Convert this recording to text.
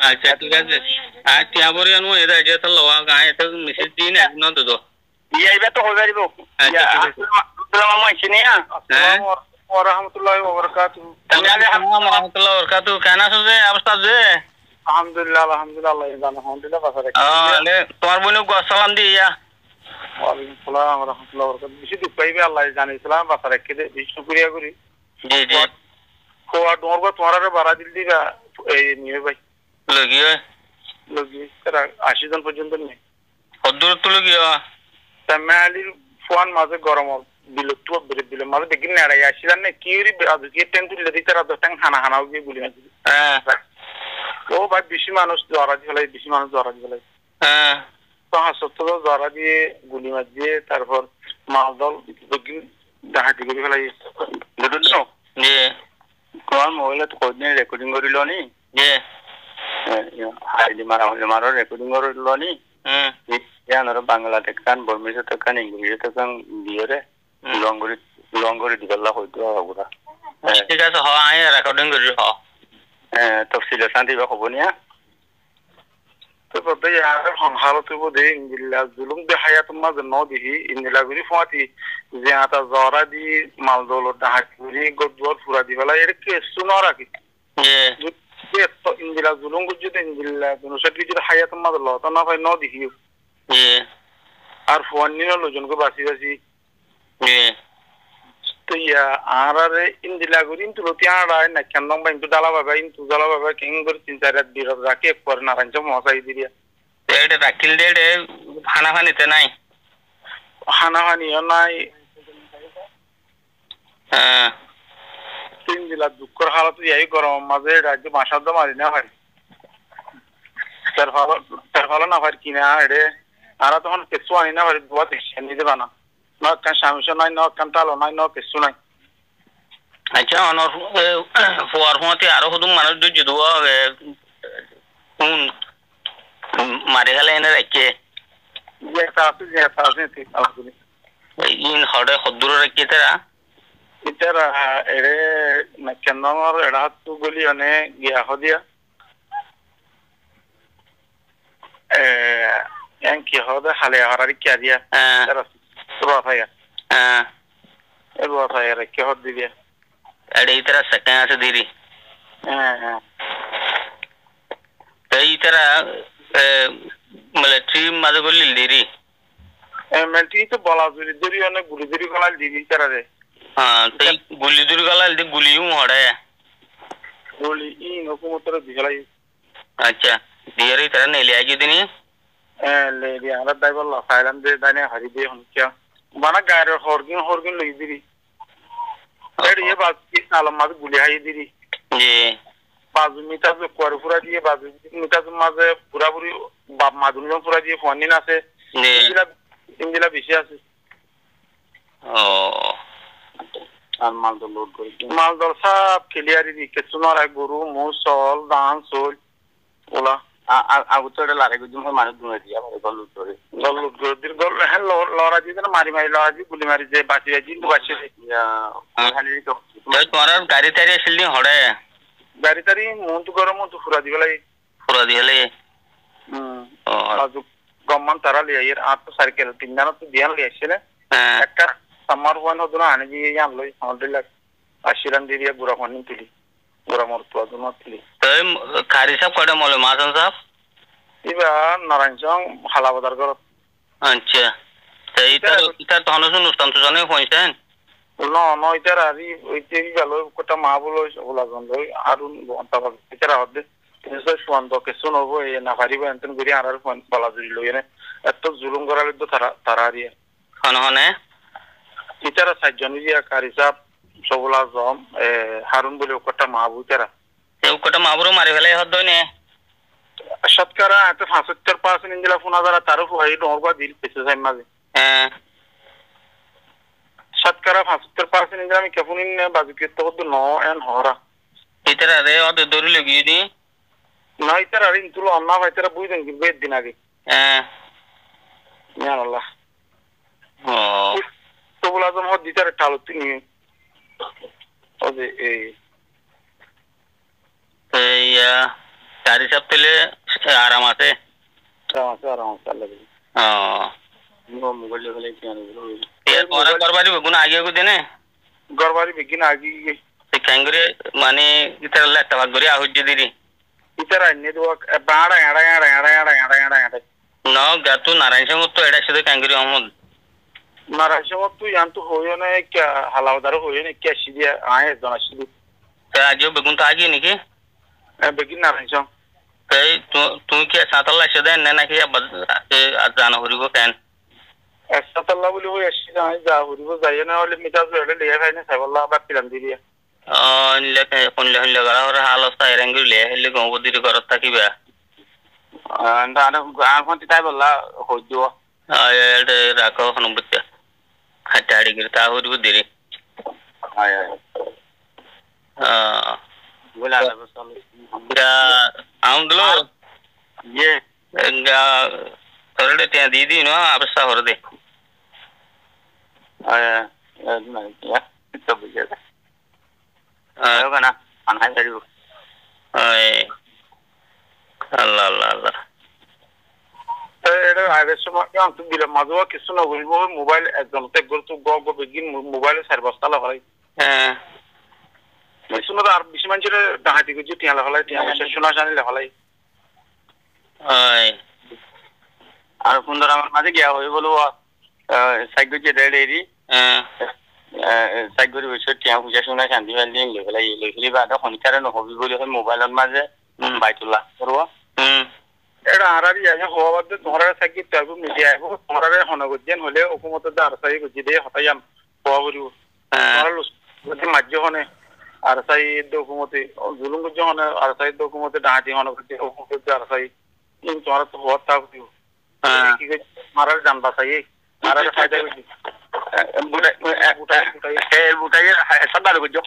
আচ্ছা ঠিক আছে আর টিয়াবরি আনু এরা যেটা লওয়া গায় এটা মেসেজ দিন একদম তো তো এইবা তো হয়ে যাইব আসসালামু আলাইকুম ওয়া রাহমাতুল্লাহি ওয়া বারাকাতুহু আসসালামু রাহমাতুল্লাহি ওয়া বারাকাতুহু কেন আছো যে অবস্থা যে আলহামদুলিল্লাহ আল্লাহ জানে আলহামদুলিল্লাহ বাসা রাখি আলে তোমার বোনকে সালাম দিয়া ওয়ালাইকুম আসসালাম ওয়া রাহমাতুল্লাহি ওয়া বারাকাতুহু বেশি দুঃখ পাইবে আল্লাহ জানে ইসলাম বাসা রাখি দে বেশি শুকরিয়া করি জি জি কোয়া ডোরগো তোমারে বাড়া দিল দিবা এই নিয়ে ভাই লগি তারা 80 জন পর্যন্ত নেই কদ্দুর তো লগিয়া তামালির ফোন মাঝে গরম বিলুপ্ত বেরে দিলে মাঝে দেখি নাড়াই আসিলাম না কিউরি আজকে টেন তুলে দিতে রাত টাং হানা হানাও গিয়ে গুলি না হ্যাঁ ও ভাই বেশি মানুষ জরা দিলাই হ্যাঁ তো হাসপাতালে জরা দিয়ে গুলি মার দিয়ে তারপর মালদল দেখি ডাহাতি করে ফেলাই দুটো জি কোন মোবাইলে তো কোদিন রেকর্ডিং করিল নি জি হাইলি মারা রেকর্ডিং করিল নি ইয়ানোর বাংলাতে কান বর্মিতে কান ইংরেজিতে কান দিরে লঙ্গরি দিগলা হইতো ওরা ঠিক আছে হ আই রেকর্ডিং করি হ তফসিলে শান্তি বা হবনিয়া তো বলতে ইয়ার হালতে বদে ইংলিলা জুলুম দে হায়াত মাঝে ন দিহি ইংলিলা গুরি ফাতি যে আতা জরা দি মালদল ডাহাকুরি গদুয়ার ফুরা দি বলা এর কে সুনরা কি যে তো ইংলিলা জুলুম গুজুতে ইংলিলা দুনসাটি যদি হায়াত মাঝে লতা না ভাই ন দিহি আর ফোন নিয়ে লোজনকে বাসি তো ইয়া আরে ইন্দিলা গুরি ইন্তু লতি আড়াই না কেন বা ইন্তু ডালা বাবা কেন করে 3-4 রাত বিরত রাখি একবার নারায়ণ মশাই দিরিয়া এটা রাখিল দে হানাহানিতে নাই হানাহানিও নাই হ্যাঁ ইন্দিলা দুঃখর হালত এই গরম মাঝে রাজ্য মাসাদ্দ মারি না হয় তার ভালো না হয় কিনা এড়ে আর তখন কিছু আনি না হয় দুয়া দেখে নিতে বানা না কান সামসা নাই না কান তালো নাই না কিছু নাই আচ্ছা অনর ফোয়ার হতে আরো হুদুম মানুষ দুজি দুয়া মারি গেলে এনে রাখে যে আছে ঠিক আলহামদুলিল্লাহ ইন হড়ে হদ্দুর রাখে ইতারা এড়ে না কেন এড়া তো গলি অনে গিয়া হদিয়া en ki hoda hale harari kya tara ruwafaya ruwafaya ke hod diya ade itara sakya se diri tai itara military madagol diri military to bola diri diri one guli diri golal diri tara re tai guli diri golal de guli hu hode guli in hukumatar digalai acha diri tara ne le agi dini le dia ala daibar la failan de dane hari de hun kya bana gair horgin loi diri red ye baat ki salam mad guli hai diri ji bazu mita je kwar pura diye bazu mita je maze pura puri bab madun pura diye phone ni আছে ইন্দিলা বেশি আছে আর মালদল load করে মালদল সব ক্লিয়ারই দি কিছু না গরু মুসল ধান soul OLA আগুতরে লারে গুজুম মানুষ দুনে দিয়া গলু করে দির গল হ্যাঁ লরা দি না মারি লরা দি গুলি মারি যে বাঁচি বাঁচি খালি তো তোমার গাড়ি তারি আসলি হড়ে গাড়ি তারি মন তো গরম তো ফুরা দিবেলাই আজু গম্মান তারা লিয়া এর আট সাইকেল তিন জানা তো দিয়ান লিয়া ছিল একটা সামার ওয়ান হতো না আনে দিয়ে জান লই আলহামদুলিল্লাহ আশিরান দিয়ে গুড়া পানি তুলি গুড়া মরতো আদমা তুলি তাই খারি সাহেব কয়টা মলে মাজন সাহেব ইবা নারায়ণ চং হালা বাজার করত আচ্ছা তাই এটা তখন অনুষ্ঠান তো জানে হইছেন ন ইতার আরি ওইতে গেল কোটা মা বলো ওলা জন লই আরুন বন্তা ইতার হদে তিনশো সুয়ান্ত কিছু নব এই না পারিব এনতেন করি আর ফোন বলা জুড়ি লই এনে এত জুলুম করার তো তারা আরিয়া হনে ইতারা সাতজন দিয়া কারি সাহেব সবলা জম হারুন বলে কোটা মাহবু তারা এই কোটা মাহবুর মারি ফেলাই হদ নে শতকরা এত 75% ইন্দিলা ফোন হাজার তারও হয় ডরবা দিল পেছে যাই মাঝে শতকরা 75% ইন্দিলা আমি কেফুনিন বাজুকে তো ন এন হরা ইতারা রে অদ দরি লগি দি নয় তার আর ইন্তুলো অন্না ভাইতারা বুঝলেন কি বেদ দিন আগে আল্লাহ তবুল আজম হদ দিতারে টালো তিনি ওদের এই চারি সপ্তাহে আরাম আছে আরাম আল্লাহ মোবাইল হলে করবারি বেগুন আগে দিনে গরবারি বেগিন আগে কাঙ্গুরে মানে ইতার একটা ভাগ করে আহুজ্জি দিরি ইতার আইনে তো বাড়া এড়া এড়া এড়া এড়া এড়া এড়া এড়া ন গাতু নারায়ণ সিং তো এটা শুধু কাঙ্গুরি আহমদ নারায়ণ সিং তো ইয়ান্তু হইও না কে হালাওদার হইও না কে সিদিয়া আয় জনা সিদি তা আজও বেগুন তো আগে নাকি বেগিন নারায়ণ সিং তাই তুমি কি সাতাল্লা সেদে না নাকি জানা হরিব কেন সাতাল্লা বলি হই আসি না যা হরিব যাই না হলে মিটাজ হলে লিয়ে খাই না সাইবাল্লাহ বা পিরান দিবিয়া লেখে কোনলে হইলে গড়া হরে হাল অবস্থা এরেঙ্গি লিয়ে হইলে গমবদির ঘরত থাকিবা এখন তাই বললা হই দিব এডে রাখো হনুবুচ্চা হাটাড়ি গির তা হরিব দিরি আয় আয় বলা আউন্ডলো ये थोड़े त्या दीदी नो आपसा हो दे या तो बुझे होगा ना अनहाई करी अल्लाह अल्लाह अल्लाह तो एडे आवेश में क्या तुम दिले मधुआ किसु ना बोल वो मोबाइल एकदम ते गुरु तो गो बेगिन मोबाइल सर्विस ताला भाई किसु ना तो आर बिस्मान चले डांटी को जितियां ला भाई तियां से सुना जाने ला भाई আর সুন্দর আমার মাঝে গিয়া হই বলো সাইকোজি রেডি সাইকোজি বসে টিয়া পূজা শুনা শান্তি বান্দি লেখলাই লেখলি বা হনিকারে নহবি বলি হয় মোবাইলত মাঝে বাইতুল্লাহ করব এটা আরারি আগে হওয়া বাদে তোমরা সাইকি তাগু মিডিয়া আইবো তোমরা হনগজ্জেন হলে হুকুমত দার সাই গজি দে হতায়াম হওয়া করিব তোমরা লুসি মাজ্য হনে আর সাই হুকুমতে জুলুম গজ্জ হনে আর সাই হুকুমতে ডাহাতি হনগজ্জে হুকুমত দার সাই ইন তোমরা তো হওয়া তাক দিও কি কে মারার জান বাসাই মারার ফায়দা হইছে বুটাই বুটাই বুটাই সবার গজ্জ